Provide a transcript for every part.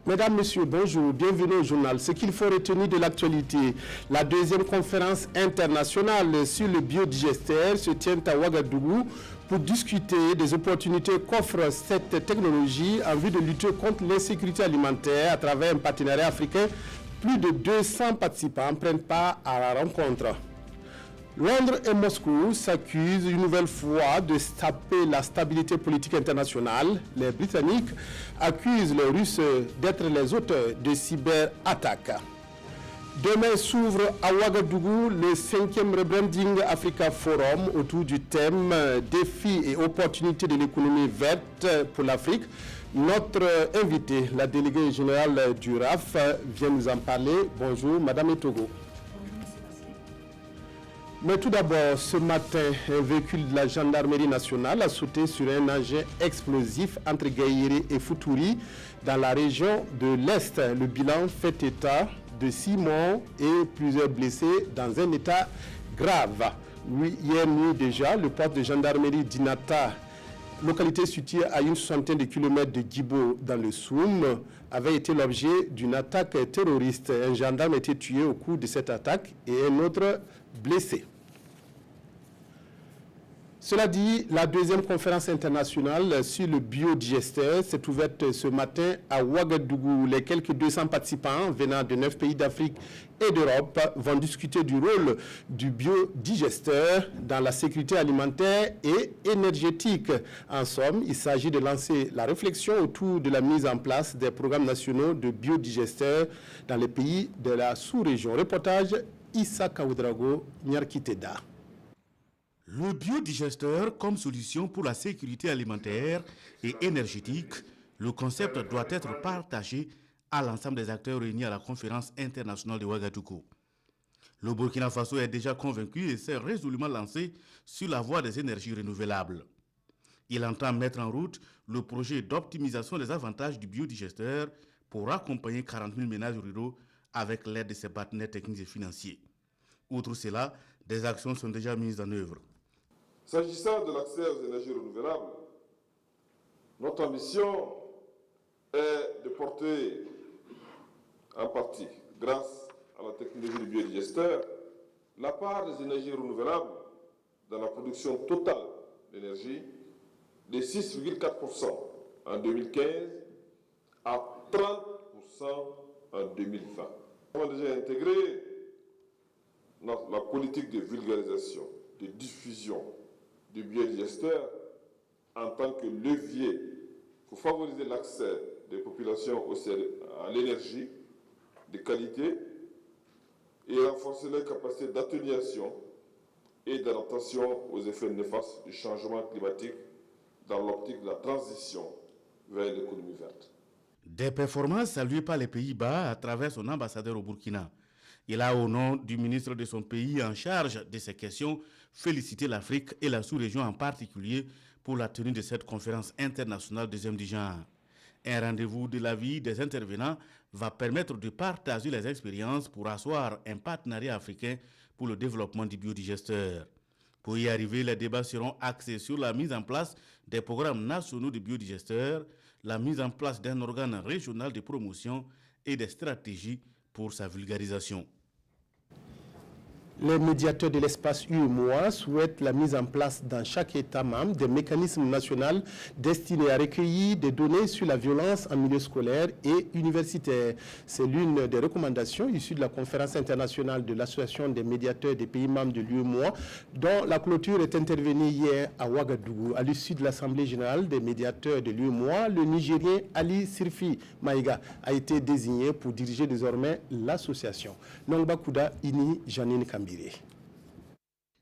Mesdames, Messieurs, bonjour, bienvenue au journal. Ce qu'il faut retenir de l'actualité, la deuxième conférence internationale sur le biodigester se tient à Ouagadougou pour discuter des opportunités qu'offre cette technologie en vue de lutter contre l'insécurité alimentaire à travers un partenariat africain. Plus de 200 participants prennent part à la rencontre. Londres et Moscou s'accusent une nouvelle fois de saper la stabilité politique internationale. Les Britanniques accusent les Russes d'être les auteurs de cyberattaques. Demain s'ouvre à Ouagadougou le 5e Rebranding Africa Forum autour du thème défis et opportunités de l'économie verte pour l'Afrique. Notre invitée, la déléguée générale du RAF, vient nous en parler. Bonjour, Madame Etogo. Mais tout d'abord, ce matin, un véhicule de la gendarmerie nationale a sauté sur un engin explosif entre Gaïré et Futuri dans la région de l'Est. Le bilan fait état de 6 morts et plusieurs blessés dans un état grave. Hier nuit déjà, le poste de gendarmerie d'Inata, localité située à une soixantaine de kilomètres de Djibo dans le Soum, avait été l'objet d'une attaque terroriste. Un gendarme a été tué au cours de cette attaque et un autre blessé. Cela dit, la deuxième conférence internationale sur le biodigesteur s'est ouverte ce matin à Ouagadougou. Les quelques 200 participants venant de 9 pays d'Afrique et d'Europe vont discuter du rôle du biodigesteur dans la sécurité alimentaire et énergétique. En somme, il s'agit de lancer la réflexion autour de la mise en place des programmes nationaux de biodigesteurs dans les pays de la sous-région. Reportage Issa Kaoudrago, Nyarkiteda. Le biodigesteur comme solution pour la sécurité alimentaire et énergétique, le concept doit être partagé à l'ensemble des acteurs réunis à la conférence internationale de Ouagadougou. Le Burkina Faso est déjà convaincu et s'est résolument lancé sur la voie des énergies renouvelables. Il entend mettre en route le projet d'optimisation des avantages du biodigesteur pour accompagner 40 000 ménages ruraux avec l'aide de ses partenaires techniques et financiers. Outre cela, des actions sont déjà mises en œuvre. S'agissant de l'accès aux énergies renouvelables, notre ambition est de porter en partie, grâce à la technologie du biodigesteur, la part des énergies renouvelables dans la production totale d'énergie de 6,4% en 2015 à 30% en 2020. Nous avons déjà intégré la politique de vulgarisation, de diffusion du biodigesteur en tant que levier pour favoriser l'accès des populations à l'énergie de qualité et renforcer leurs capacités d'atténuation et d'adaptation aux effets néfastes du changement climatique dans l'optique de la transition vers l'économie verte. Des performances saluées par les Pays-Bas à travers son ambassadeur au Burkina. Il a, au nom du ministre de son pays en charge de ces questions, félicité l'Afrique et la sous-région en particulier pour la tenue de cette conférence internationale deuxième du genre. Un rendez-vous de l'avis des intervenants va permettre de partager les expériences pour asseoir un partenariat africain pour le développement du biodigesteur. Pour y arriver, les débats seront axés sur la mise en place des programmes nationaux de biodigesteurs, la mise en place d'un organe régional de promotion et des stratégies pour sa vulgarisation. Les médiateurs de l'espace UEMOA souhaitent la mise en place dans chaque État membre des mécanismes nationaux destinés à recueillir des données sur la violence en milieu scolaire et universitaire. C'est l'une des recommandations issues de la conférence internationale de l'Association des médiateurs des pays membres de l'UEMOA, dont la clôture est intervenue hier à Ouagadougou. À l'issue de l'Assemblée générale des médiateurs de l'UEMOA, le Nigérien Ali Sirfi Maïga a été désigné pour diriger désormais l'association. Nongba Kouda Ini Janine Kambi.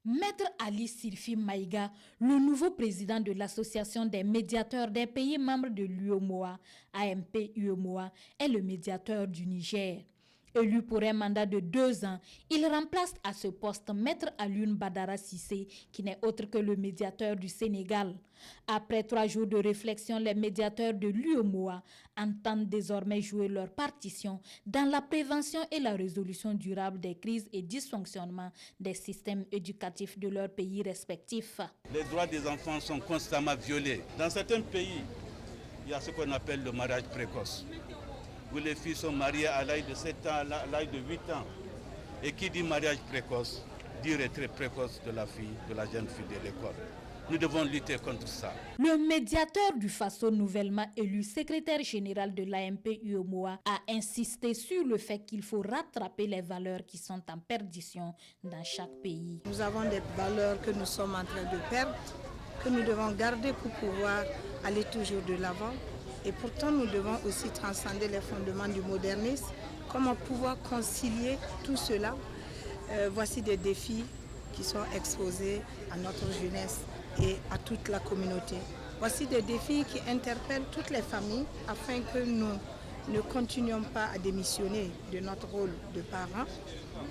Maître Ali Sirfi Maïga, le nouveau président de l'Association des médiateurs des pays membres de l'UEMOA, AMP-UEMOA, est le médiateur du Niger. Élu pour un mandat de 2 ans, il remplace à ce poste Maître Alioune Badara Cissé, qui n'est autre que le médiateur du Sénégal. Après 3 jours de réflexion, les médiateurs de l'UEMOA entendent désormais jouer leur partition dans la prévention et la résolution durable des crises et dysfonctionnements des systèmes éducatifs de leurs pays respectifs. Les droits des enfants sont constamment violés. Dans certains pays, il y a ce qu'on appelle le mariage précoce. où les filles sont mariées à l'âge de 7 ans, à l'âge de 8 ans. Et qui dit mariage précoce, dit retrait précoce de la fille, de la jeune fille de l'école. Nous devons lutter contre ça. Le médiateur du Faso nouvellement élu secrétaire général de l'AMP-UEMOA a insisté sur le fait qu'il faut rattraper les valeurs qui sont en perdition dans chaque pays. Nous avons des valeurs que nous sommes en train de perdre, que nous devons garder pour pouvoir aller toujours de l'avant. Et pourtant, nous devons aussi transcender les fondements du modernisme. Comment pouvoir concilier tout cela? Voici des défis qui sont exposés à notre jeunesse et à toute la communauté. Voici des défis qui interpellent toutes les familles afin que nous ne continuions pas à démissionner de notre rôle de parents,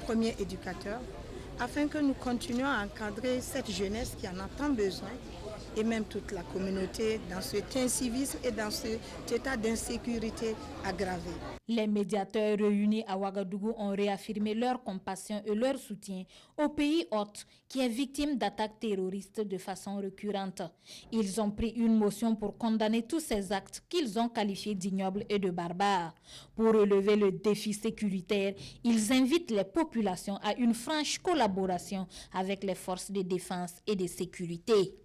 premier éducateur, afin que nous continuions à encadrer cette jeunesse qui en a tant besoin et même toute la communauté dans cet incivisme et dans cet état d'insécurité aggravé. Les médiateurs réunis à Ouagadougou ont réaffirmé leur compassion et leur soutien au pays hôte qui est victime d'attaques terroristes de façon récurrente. Ils ont pris une motion pour condamner tous ces actes qu'ils ont qualifiés d'ignobles et de barbares. Pour relever le défi sécuritaire, ils invitent les populations à une franche collaboration avec les forces de défense et de sécurité.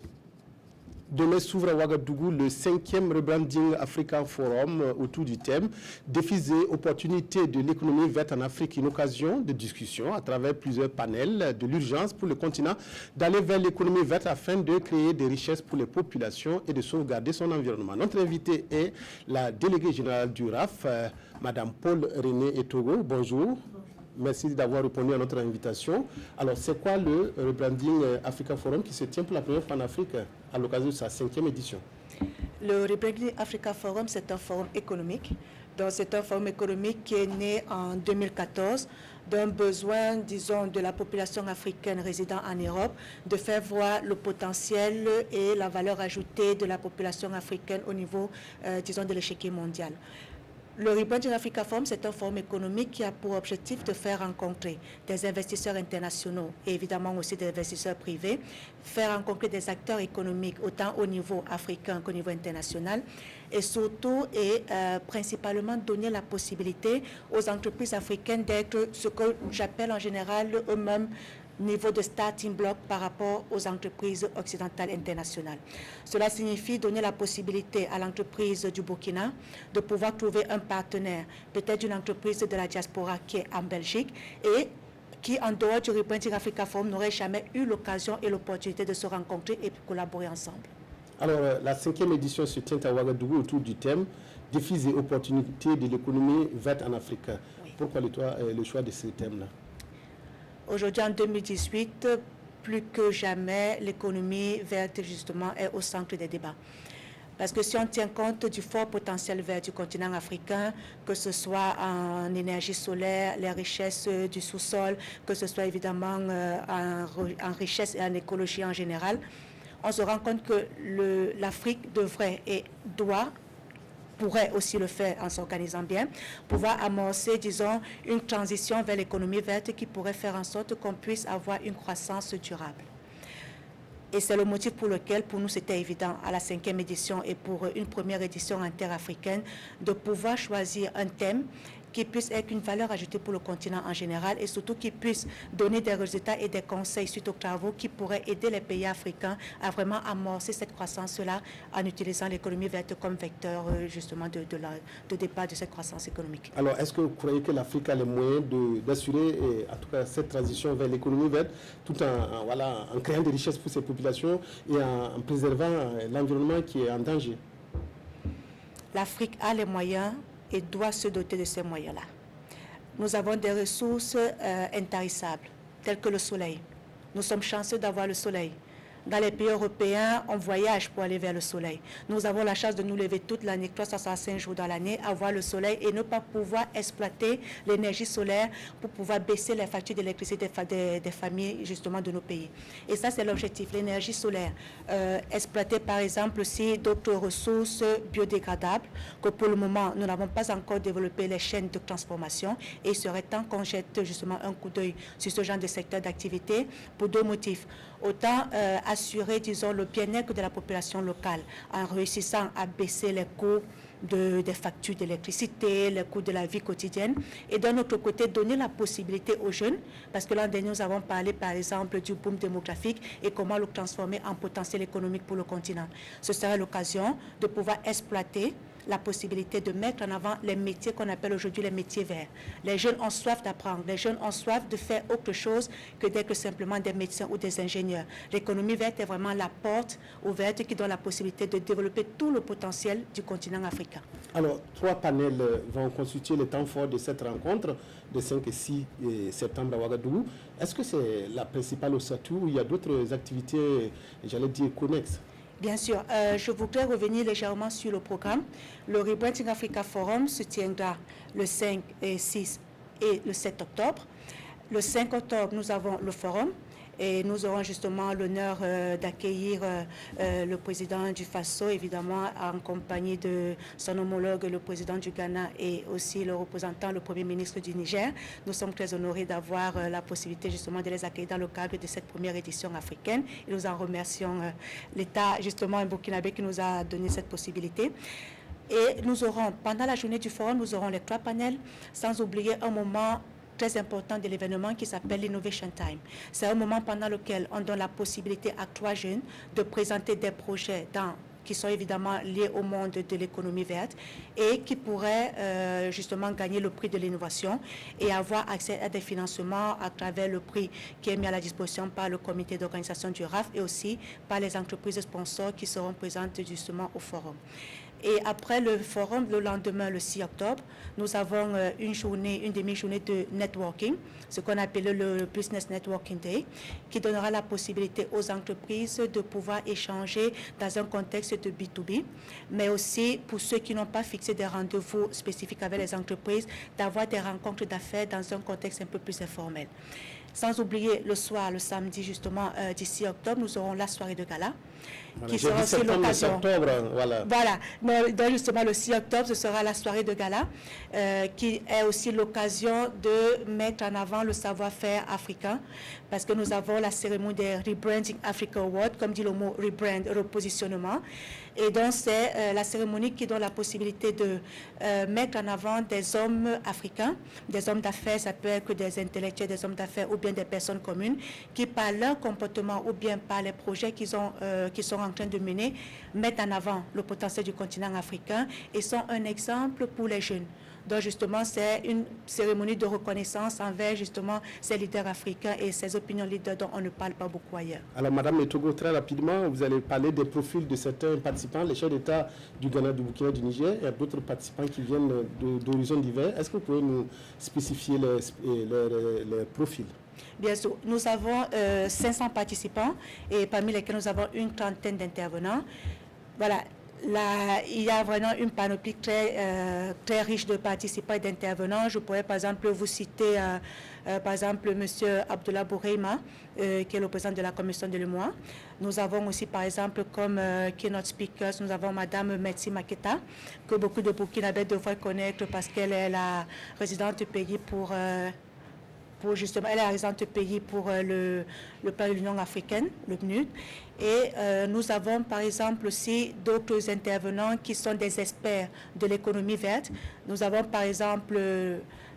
Demain s'ouvre à Ouagadougou le 5e Rebranding Africa Forum autour du thème « Défis et opportunités de l'économie verte en Afrique », une occasion de discussion à travers plusieurs panels de l'urgence pour le continent d'aller vers l'économie verte afin de créer des richesses pour les populations et de sauvegarder son environnement. Notre invité est la déléguée générale du RAF, Madame Paul René Etogo. Bonjour. Merci d'avoir répondu à notre invitation. Alors, c'est quoi le Rebranding Africa Forum qui se tient pour la première fois en Afrique à l'occasion de sa 5e édition? Le Rebranding Africa Forum, c'est un forum économique. Donc, c'est un forum économique qui est né en 2014 d'un besoin, disons, de la population africaine résidant en Europe de faire voir le potentiel et la valeur ajoutée de la population africaine au niveau, disons, de l'échiquier mondial. Le Rebranding Africa Forum, c'est un forum économique qui a pour objectif de faire rencontrer des investisseurs internationaux et évidemment aussi des investisseurs privés, faire rencontrer des acteurs économiques autant au niveau africain qu'au niveau international et surtout et principalement donner la possibilité aux entreprises africaines d'être ce que j'appelle en général eux-mêmes niveau de starting block par rapport aux entreprises occidentales internationales. Cela signifie donner la possibilité à l'entreprise du Burkina de pouvoir trouver un partenaire, peut-être une entreprise de la diaspora qui est en Belgique et qui, en dehors du Rebranding Africa Forum, n'aurait jamais eu l'occasion et l'opportunité de se rencontrer et de collaborer ensemble. Alors, la 5e édition se tient à Ouagadougou autour du thème « Défis et opportunités de l'économie verte en Afrique ». Oui. Pourquoi le choix de ce thème-là? Aujourd'hui, en 2018, plus que jamais, l'économie verte, justement, est au centre des débats. Parce que si on tient compte du fort potentiel vert du continent africain, que ce soit en énergie solaire, les richesses du sous-sol, que ce soit évidemment en richesse et en écologie en général, on se rend compte que l'Afrique devrait et pourrait aussi le faire en s'organisant bien, pouvoir amorcer, disons, une transition vers l'économie verte qui pourrait faire en sorte qu'on puisse avoir une croissance durable. Et c'est le motif pour lequel, pour nous, c'était évident à la 5e édition et pour une première édition interafricaine, de pouvoir choisir un thème qui puisse être une valeur ajoutée pour le continent en général et surtout qui puisse donner des résultats et des conseils suite aux travaux qui pourraient aider les pays africains à vraiment amorcer cette croissance-là en utilisant l'économie verte comme vecteur justement de départ de cette croissance économique. Alors, est-ce que vous croyez que l'Afrique a les moyens d'assurer en tout cas cette transition vers l'économie verte tout en créant des richesses pour ces populations et en préservant l'environnement qui est en danger? L'Afrique a les moyens et doit se doter de ces moyens-là. Nous avons des ressources intarissables, telles que le soleil. Nous sommes chanceux d'avoir le soleil. Dans les pays européens, on voyage pour aller vers le soleil. Nous avons la chance de nous lever toute l'année, 365 jours dans l'année, avoir le soleil et ne pas pouvoir exploiter l'énergie solaire pour pouvoir baisser les factures d'électricité des familles justement de nos pays. Et ça, c'est l'objectif, l'énergie solaire. Exploiter par exemple aussi d'autres ressources biodégradables que pour le moment, nous n'avons pas encore développé les chaînes de transformation et il serait temps qu'on jette justement un coup d'œil sur ce genre de secteur d'activité pour deux motifs. Autant assurer, disons, le bien-être de la population locale en réussissant à baisser les coûts des factures d'électricité, le coût de la vie quotidienne. Et d'un autre côté, donner la possibilité aux jeunes, parce que l'an dernier, nous avons parlé, par exemple, du boom démographique et comment le transformer en potentiel économique pour le continent. Ce sera l'occasion de pouvoir exploiter la possibilité de mettre en avant les métiers qu'on appelle aujourd'hui les métiers verts. Les jeunes ont soif d'apprendre, les jeunes ont soif de faire autre chose que d'être simplement des médecins ou des ingénieurs. L'économie verte est vraiment la porte ouverte qui donne la possibilité de développer tout le potentiel du continent africain. Alors, 3 panels vont constituer le temps fort de cette rencontre de 5 et 6 septembre à Ouagadougou. Est-ce que c'est la principale ossature ou il y a d'autres activités, j'allais dire, connexes? Bien sûr, je voudrais revenir légèrement sur le programme. Le Rebranding Africa Forum se tiendra le 5 et 6 et le 7 octobre. Le 5 octobre, nous avons le forum et nous aurons justement l'honneur d'accueillir le président du Faso, évidemment en compagnie de son homologue, le président du Ghana et aussi le représentant, le premier ministre du Niger. Nous sommes très honorés d'avoir la possibilité justement de les accueillir dans le cadre de cette première édition africaine et nous en remercions l'État justement burkinabé qui nous a donné cette possibilité. Et nous aurons, pendant la journée du forum, nous aurons les 3 panels, sans oublier un moment très important de l'événement qui s'appelle l'Innovation Time. C'est un moment pendant lequel on donne la possibilité à 3 jeunes de présenter des projets qui sont évidemment liés au monde de l'économie verte et qui pourraient justement gagner le prix de l'innovation et avoir accès à des financements à travers le prix qui est mis à la disposition par le comité d'organisation du RAF et aussi par les entreprises sponsors qui seront présentes justement au forum. Et après le forum, le lendemain, le 6 octobre, nous avons une demi-journée de networking, ce qu'on appelle le Business Networking Day, qui donnera la possibilité aux entreprises de pouvoir échanger dans un contexte de B2B, mais aussi pour ceux qui n'ont pas fixé des rendez-vous spécifiques avec les entreprises, d'avoir des rencontres d'affaires dans un contexte un peu plus informel. Sans oublier le soir, le samedi justement, du 6 octobre, nous aurons la soirée de gala. Voilà, Qui sera aussi l'occasion. Voilà. Donc justement, le 6 octobre, ce sera la soirée de gala, qui est aussi l'occasion de mettre en avant le savoir-faire africain, parce que nous avons la cérémonie des Rebranding Africa Awards, comme dit le mot rebrand, repositionnement. Et donc, c'est la cérémonie qui donne la possibilité de mettre en avant des hommes africains, des hommes d'affaires, ça peut être des intellectuels, des hommes d'affaires ou bien des personnes communes, qui par leur comportement ou bien par les projets qu'ils sont en train de mener, mettent en avant le potentiel du continent africain et sont un exemple pour les jeunes. Donc justement, c'est une cérémonie de reconnaissance envers justement ces leaders africains et ces opinions leaders dont on ne parle pas beaucoup ailleurs. Alors Madame Etogo, très rapidement, vous allez parler des profils de certains participants, les chefs d'État du Ghana, du Burkina, du Niger, et d'autres participants qui viennent d'horizons divers. Est-ce que vous pouvez nous spécifier les profils? Bien sûr, nous avons 500 participants et parmi lesquels nous avons une trentaine d'intervenants. Voilà. Là, il y a vraiment une panoplie très riche de participants et d'intervenants. Je pourrais par exemple vous citer par exemple M. Abdullah Boureima, qui est le président de la commission de l'UMOA. Nous avons aussi par exemple comme keynote speakers, nous avons Mme Metsi Maketa, que beaucoup de Burkinabés devraient connaître parce qu'elle est la résidente du pays elle est la résidente du pays pour le plan de l'Union africaine, le PNUD. Et nous avons par exemple aussi d'autres intervenants qui sont des experts de l'économie verte. Nous avons par exemple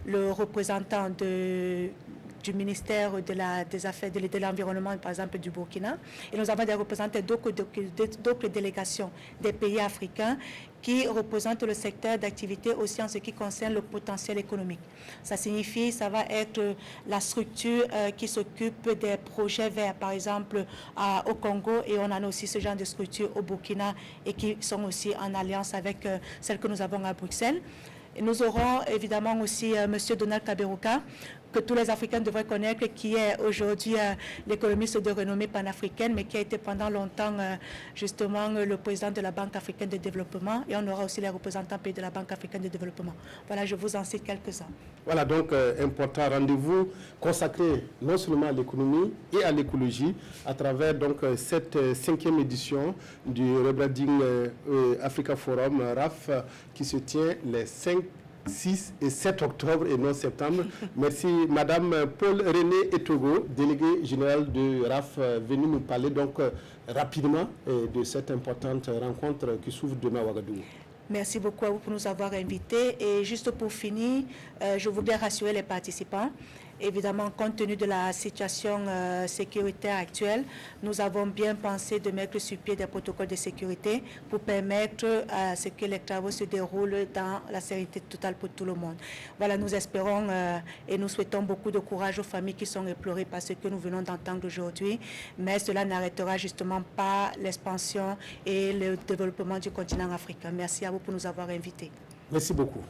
le représentant du ministère des Affaires de l'Environnement, par exemple, du Burkina. Et nous avons des représentants d'autres délégations des pays africains qui représentent le secteur d'activité aussi en ce qui concerne le potentiel économique. Ça signifie, ça va être la structure qui s'occupe des projets verts, par exemple, au Congo, et on en a aussi ce genre de structure au Burkina et qui sont aussi en alliance avec celles que nous avons à Bruxelles. Et nous aurons évidemment aussi M. Donald Kaberuka, que tous les Africains devraient connaître, qui est aujourd'hui l'économiste de renommée panafricaine, mais qui a été pendant longtemps justement le président de la Banque africaine de développement. Et on aura aussi les représentants pays de la Banque africaine de développement. Voilà, je vous en cite quelques-uns. Voilà donc important rendez-vous consacré non seulement à l'économie et à l'écologie à travers donc cette 5e édition du Rebranding Africa Forum RAF qui se tient les 5, 6 et 7 octobre et non septembre. Merci Madame Paul-René Etogo, délégué général de RAF, venu nous parler donc rapidement de cette importante rencontre qui s'ouvre demain à Ouagadougou. Merci beaucoup à vous pour nous avoir invités. Et juste pour finir, je voudrais rassurer les participants. Évidemment, compte tenu de la situation sécuritaire actuelle, nous avons bien pensé de mettre sur pied des protocoles de sécurité pour permettre à ce que les travaux se déroulent dans la sérénité totale pour tout le monde. Voilà, nous espérons et nous souhaitons beaucoup de courage aux familles qui sont éplorées par ce que nous venons d'entendre aujourd'hui, mais cela n'arrêtera justement pas l'expansion et le développement du continent africain. Merci à vous pour nous avoir invités. Merci beaucoup.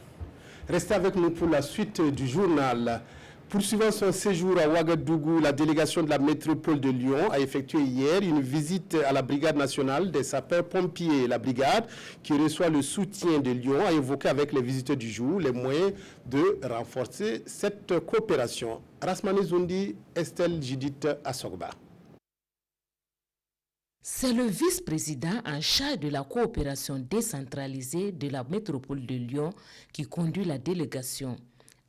Restez avec nous pour la suite du journal. Poursuivant son séjour à Ouagadougou, la délégation de la métropole de Lyon a effectué hier une visite à la brigade nationale des sapeurs-pompiers. La brigade, qui reçoit le soutien de Lyon, a évoqué avec les visiteurs du jour les moyens de renforcer cette coopération. Rasmane Zoundi, Estelle Judith Assogba. C'est le vice-président en charge de la coopération décentralisée de la métropole de Lyon qui conduit la délégation.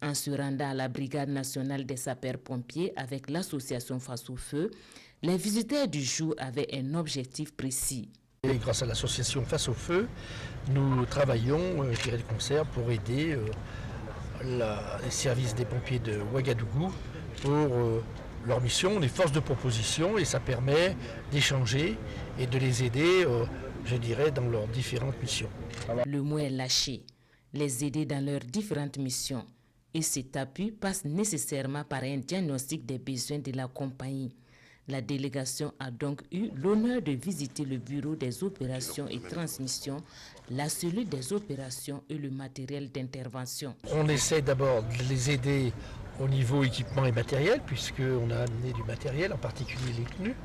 En se rendant à la Brigade nationale des sapeurs-pompiers avec l'association Face au Feu, les visiteurs du jour avaient un objectif précis. Et grâce à l'association Face au Feu, nous travaillons de concert pour aider les services des pompiers de Ouagadougou pour leur mission, les forces de proposition, et ça permet d'échanger et de les aider, je dirais, dans leurs différentes missions. Le mot est lâché, les aider dans leurs différentes missions. Et cet appui passe nécessairement par un diagnostic des besoins de la compagnie. La délégation a donc eu l'honneur de visiter le bureau des opérations et transmissions, la cellule des opérations et le matériel d'intervention. On essaie d'abord de les aider au niveau équipement et matériel, puisqu'on a amené du matériel, en particulier les pneus.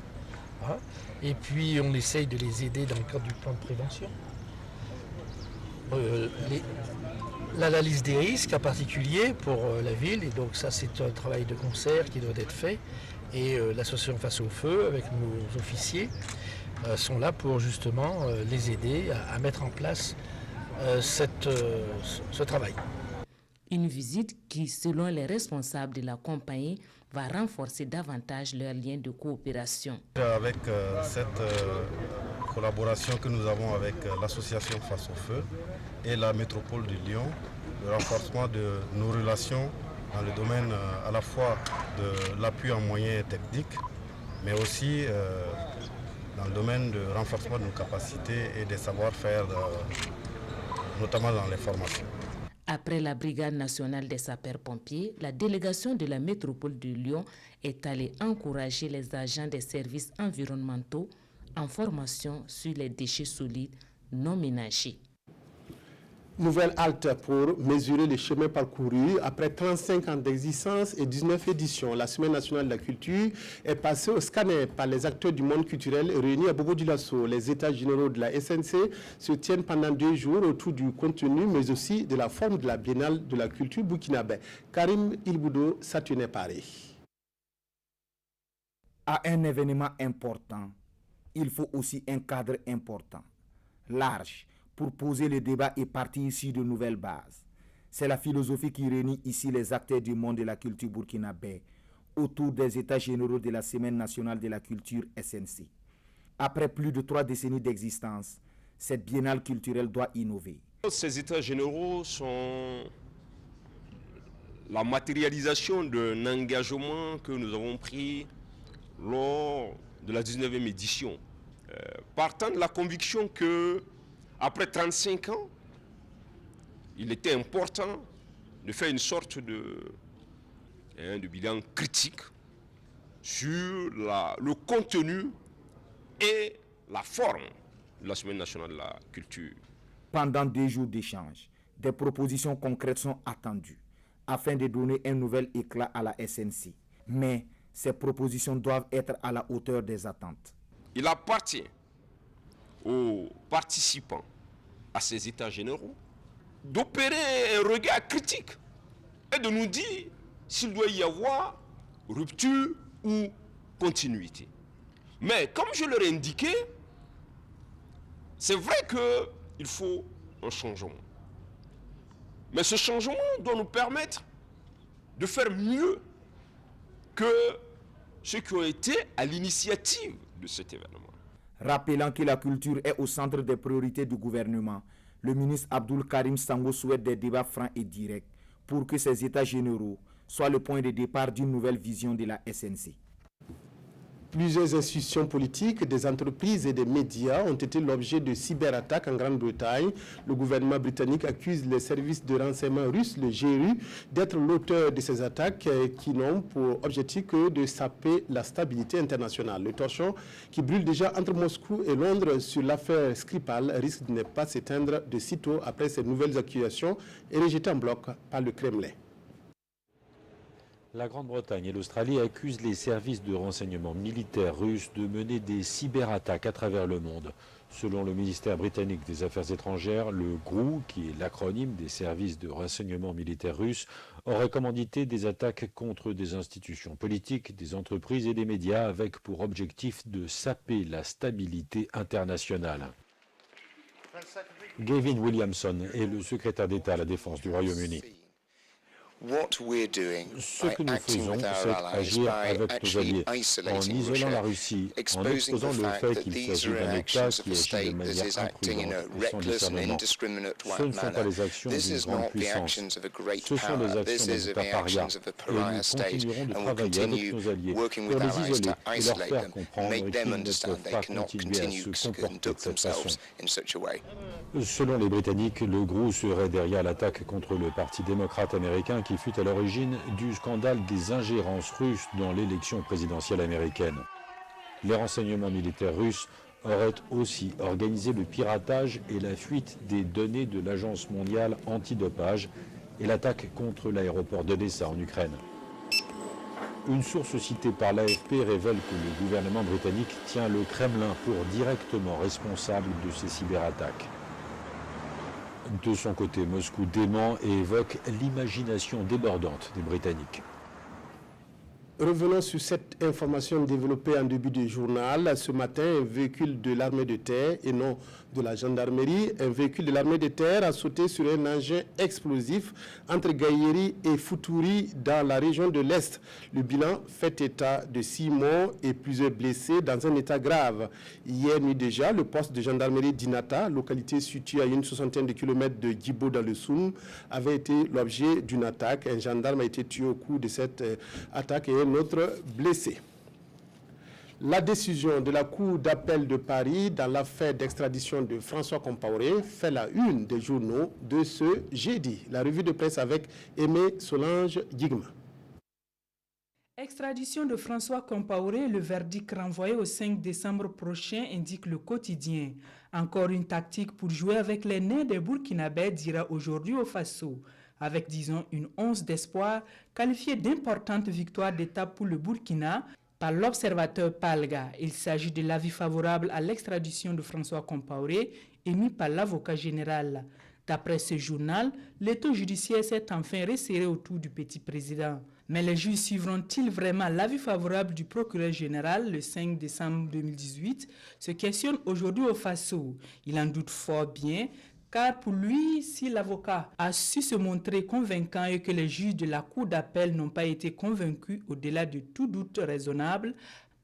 Hein. Et puis on essaye de les aider dans le cadre du plan de prévention. L'analyse des risques en particulier pour la ville, et donc ça c'est un travail de concert qui doit être fait, et l'association Face au Feu avec nos officiers sont là pour justement les aider à mettre en place ce travail. Une visite qui, selon les responsables de la compagnie, va renforcer davantage leurs liens de coopération. Avec cette collaboration que nous avons avec l'association Face au Feu et la métropole de Lyon, le renforcement de nos relations dans le domaine à la fois de l'appui en moyens techniques, mais aussi dans le domaine de renforcement de nos capacités et des savoir-faire, notamment dans les formations. Après la Brigade nationale des sapeurs-pompiers, la délégation de la métropole de Lyon est allée encourager les agents des services environnementaux en formation sur les déchets solides non ménagers. Nouvelle halte pour mesurer les chemins parcourus. Après 35 ans d'existence et 19 éditions, la Semaine nationale de la culture est passée au scanner par les acteurs du monde culturel réunis à Bobo-Dioulasso. Les états généraux de la SNC se tiennent pendant 2 jours autour du contenu, mais aussi de la forme de la Biennale de la culture burkinabé. Karim Ilboudo, Saturné Paris. À un événement important, il faut aussi un cadre important, large, pour poser le débat et partir ici de nouvelles bases. C'est la philosophie qui réunit ici les acteurs du monde de la culture burkinabé autour des états généraux de la Semaine nationale de la culture SNC. Après plus de 3 décennies d'existence, cette biennale culturelle doit innover. Ces états généraux sont la matérialisation d'un engagement que nous avons pris lors de la 19e édition, partant de la conviction que après 35 ans, il était important de faire une sorte de bilan critique sur le contenu et la forme de la Semaine nationale de la culture. Pendant 2 jours d'échange, des propositions concrètes sont attendues afin de donner un nouvel éclat à la SNC. Mais ces propositions doivent être à la hauteur des attentes. Il appartient aux participants à ces états généraux d'opérer un regard critique et de nous dire s'il doit y avoir rupture ou continuité. Mais comme je leur ai indiqué, c'est vrai qu'il faut un changement. Mais ce changement doit nous permettre de faire mieux que ceux qui ont été à l'initiative de cet événement. Rappelant que la culture est au centre des priorités du gouvernement, Le ministre Abdoul Karim Sango souhaite des débats francs et directs pour que ces états généraux soient le point de départ d'une nouvelle vision de la SNC. Plusieurs institutions politiques, des entreprises et des médias ont été l'objet de cyberattaques en Grande-Bretagne. Le gouvernement britannique accuse les services de renseignement russes, le GRU, d'être l'auteur de ces attaques qui n'ont pour objectif que de saper la stabilité internationale. Le torchon qui brûle déjà entre Moscou et Londres sur l'affaire Skripal risque de ne pas s'éteindre de sitôt après ces nouvelles accusations et rejetées en bloc par le Kremlin. La Grande-Bretagne et l'Australie accusent les services de renseignement militaires russes de mener des cyberattaques à travers le monde. Selon le ministère britannique des Affaires étrangères, le GRU, qui est l'acronyme des services de renseignement militaires russes, aurait commandité des attaques contre des institutions politiques, des entreprises et des médias avec pour objectif de saper la stabilité internationale. Gavin Williamson est le secrétaire d'État à la Défense du Royaume-Uni. Ce que nous faisons, c'est agir avec nos alliés, en isolant la Russie, en exposant le fait qu'il s'agit d'un État qui agit de manière imprudente et sans discernement. Ce ne sont pas les actions d'une grande puissance, ce sont les actions des États parias, et nous continuerons de travailler avec nos alliés pour les isoler et leur faire comprendre qu'ils ne peuvent pas continuer à se comporter de cette façon. Selon les Britanniques, le GRU serait derrière l'attaque contre le Parti démocrate américain qui fut à l'origine du scandale des ingérences russes dans l'élection présidentielle américaine. Les renseignements militaires russes auraient aussi organisé le piratage et la fuite des données de l'Agence mondiale antidopage et l'attaque contre l'aéroport d'Odessa en Ukraine. Une source citée par l'AFP révèle que le gouvernement britannique tient le Kremlin pour directement responsable de ces cyberattaques. De son côté, Moscou dément et évoque l'imagination débordante des Britanniques. Revenons sur cette information développée en début de journal. Ce matin, un véhicule de l'armée de terre et non de la gendarmerie, un véhicule de l'armée de terre a sauté sur un engin explosif entre Gaïeri et Futuri dans la région de l'Est. Le bilan fait état de 6 morts et plusieurs blessés dans un état grave. Hier nuit déjà, le poste de gendarmerie d'Inata, localité située à une soixantaine de kilomètres de Djibo dans le Soum, avait été l'objet d'une attaque. Un gendarme a été tué au cours de cette attaque et un autre blessé. La décision de la Cour d'appel de Paris dans l'affaire d'extradition de François Compaoré fait la une des journaux de ce jeudi. La revue de presse avec Aimé Solange Guigma. Extradition de François Compaoré, le verdict renvoyé au 5 décembre prochain, indique le quotidien. Encore une tactique pour jouer avec les nerfs des Burkinabés, dira aujourd'hui au Faso. Avec, disons, une once d'espoir, qualifiée d'importante victoire d'étape pour le Burkina par l'observateur Palga. Il s'agit de l'avis favorable à l'extradition de François Compaoré émis par l'avocat général. D'après ce journal, l'étau judiciaire s'est enfin resserré autour du petit président. Mais les juges suivront-ils vraiment l'avis favorable du procureur général le 5 décembre 2018 se questionne aujourd'hui au Faso. Il en doute fort bien, car pour lui, si l'avocat a su se montrer convaincant et que les juges de la Cour d'appel n'ont pas été convaincus au-delà de tout doute raisonnable,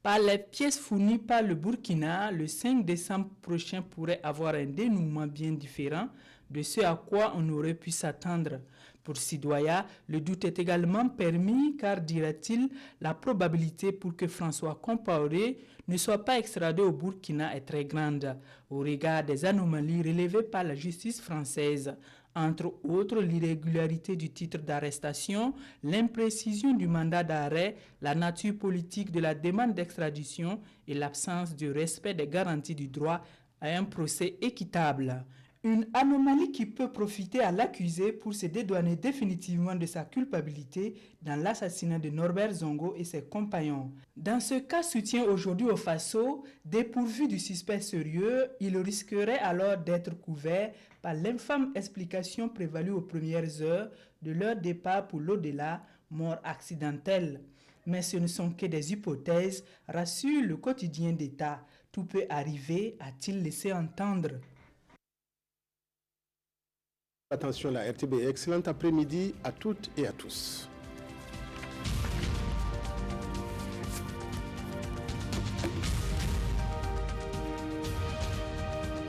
par les pièces fournies par le Burkina, le 5 décembre prochain pourrait avoir un dénouement bien différent de ce à quoi on aurait pu s'attendre. Pour Sidoya, le doute est également permis car, dira-t-il, la probabilité pour que François Compaoré ne soit pas extradé au Burkina est très grande, au regard des anomalies relevées par la justice française. Entre autres, l'irrégularité du titre d'arrestation, l'imprécision du mandat d'arrêt, la nature politique de la demande d'extradition et l'absence de respect des garanties du droit à un procès équitable. Une anomalie qui peut profiter à l'accusé pour se dédouaner définitivement de sa culpabilité dans l'assassinat de Norbert Zongo et ses compagnons. Dans ce cas, soutient aujourd'hui au Faso, dépourvu du suspect sérieux, il risquerait alors d'être couvert par l'infâme explication prévalue aux premières heures de leur départ pour l'au-delà, mort accidentelle. Mais ce ne sont que des hypothèses, rassure le quotidien d'État. Tout peut arriver, a-t-il laissé entendre. Attention, la RTB, excellent après-midi à toutes et à tous.